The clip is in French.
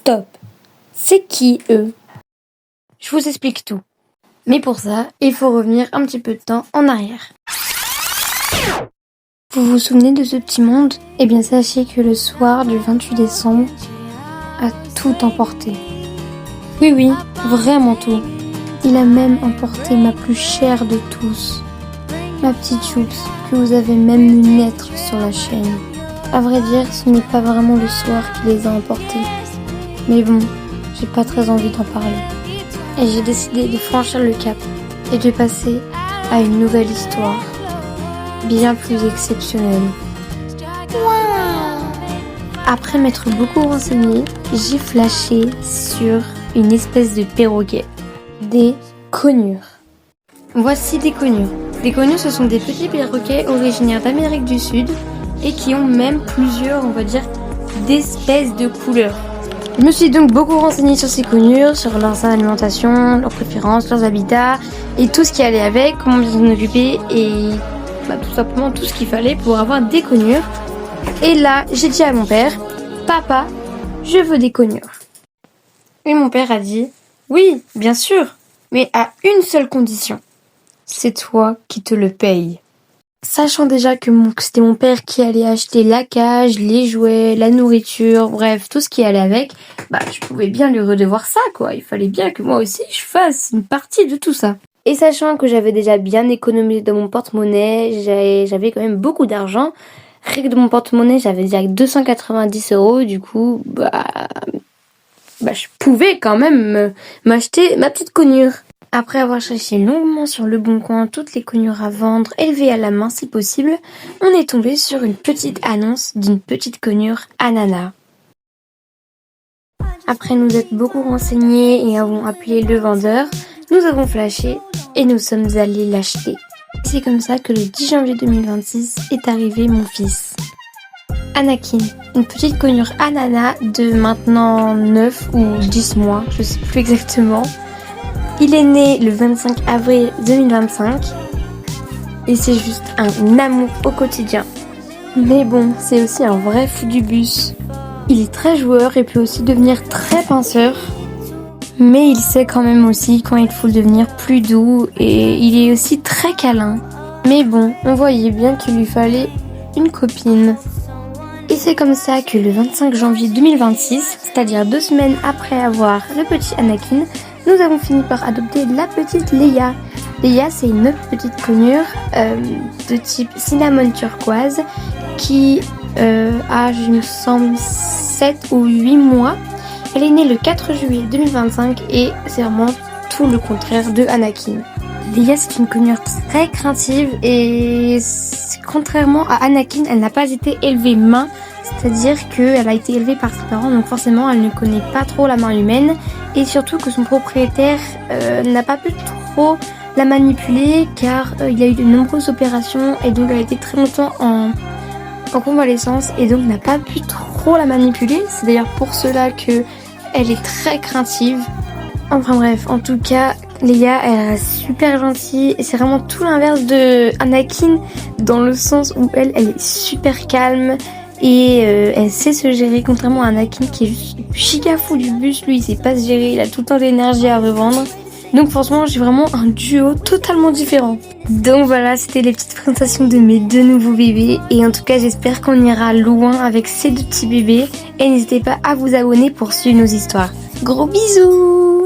Stop. C'est qui, eux? Je vous explique tout. Mais pour ça, il faut revenir un petit peu de temps en arrière. Vous vous souvenez de ce petit monde? Eh bien, sachez que le soir du 28 décembre a tout emporté. Oui, vraiment tout. Il a même emporté ma plus chère de tous, ma petite Choups, que vous avez même vu naître sur la chaîne. À vrai dire, ce n'est pas vraiment le soir qui les a emportés. Mais bon, j'ai pas très envie d'en parler. Et j'ai décidé de franchir le cap et de passer à une nouvelle histoire, bien plus exceptionnelle. Après m'être beaucoup renseignée, j'ai flashé sur une espèce de perroquet, des conures. Voici des conures. Les conures, ce sont des petits perroquets originaires d'Amérique du Sud et qui ont même plusieurs, on va dire, d'espèces de couleurs. Je me suis donc beaucoup renseignée sur ces conures, sur leur alimentation, leurs préférences, leurs habitats et tout ce qui allait avec, comment bien s'en occuper et tout simplement tout ce qu'il fallait pour avoir des conures. Et là, j'ai dit à mon père, papa, je veux des conures. Et mon père a dit, oui, bien sûr, mais à une seule condition. C'est toi qui te le payes. Sachant déjà que c'était mon père qui allait acheter la cage, les jouets, la nourriture, bref, tout ce qui allait avec, je pouvais bien lui redevoir ça, quoi. Il fallait bien que moi aussi je fasse une partie de tout ça. Et sachant que j'avais déjà bien économisé dans mon porte-monnaie, j'avais quand même beaucoup d'argent. Rien que de mon porte-monnaie, j'avais déjà 290 €, du coup, je pouvais quand même m'acheter ma petite conure. Après avoir cherché longuement sur le bon coin toutes les conures à vendre, élevées à la main si possible, on est tombé sur une petite annonce d'une petite conure ananas. Après nous être beaucoup renseignés et avons appelé le vendeur, nous avons flashé et nous sommes allés l'acheter. C'est comme ça que le 10 janvier 2026 est arrivé mon fils. Anakin, une petite conure ananas de maintenant 9 ou 10 mois, je sais plus exactement. Il est né le 25 avril 2025 et c'est juste un amour au quotidien. Mais bon, c'est aussi un vrai fou du bus. Il est très joueur et peut aussi devenir très pinceur. Mais il sait quand même aussi quand il faut devenir plus doux et il est aussi très câlin. Mais bon, on voyait bien qu'il lui fallait une copine. Et c'est comme ça que le 25 janvier 2026, c'est-à-dire 2 semaines après avoir le petit Anakin, nous avons fini par adopter la petite Leia. Leia, c'est une autre petite conure de type cinnamon turquoise qui a, je me semble, 7 ou 8 mois. Elle est née le 4 juillet 2025 et c'est vraiment tout le contraire de Anakin. Leia, c'est une conure très craintive et contrairement à Anakin, elle n'a pas été élevée main, c'est-à-dire qu'elle a été élevée par ses parents, donc forcément elle ne connaît pas trop la main humaine et surtout que son propriétaire n'a pas pu trop la manipuler car il a eu de nombreuses opérations et donc elle a été très longtemps en convalescence et donc n'a pas pu trop la manipuler. C'est d'ailleurs pour cela que elle est très craintive. Enfin bref, en tout cas, Leia, elle est super gentille et c'est vraiment tout l'inverse de Anakin dans le sens où elle est super calme et elle sait se gérer contrairement à Anakin qui est juste giga fou du bus. Lui, il sait pas se gérer, il a tout le temps de l'énergie à revendre. Donc franchement, j'ai vraiment un duo totalement différent. Donc voilà, c'était les petites présentations de mes 2 nouveaux bébés. Et en tout cas, j'espère qu'on ira loin avec ces 2 petits bébés. Et n'hésitez pas à vous abonner pour suivre nos histoires. Gros bisous!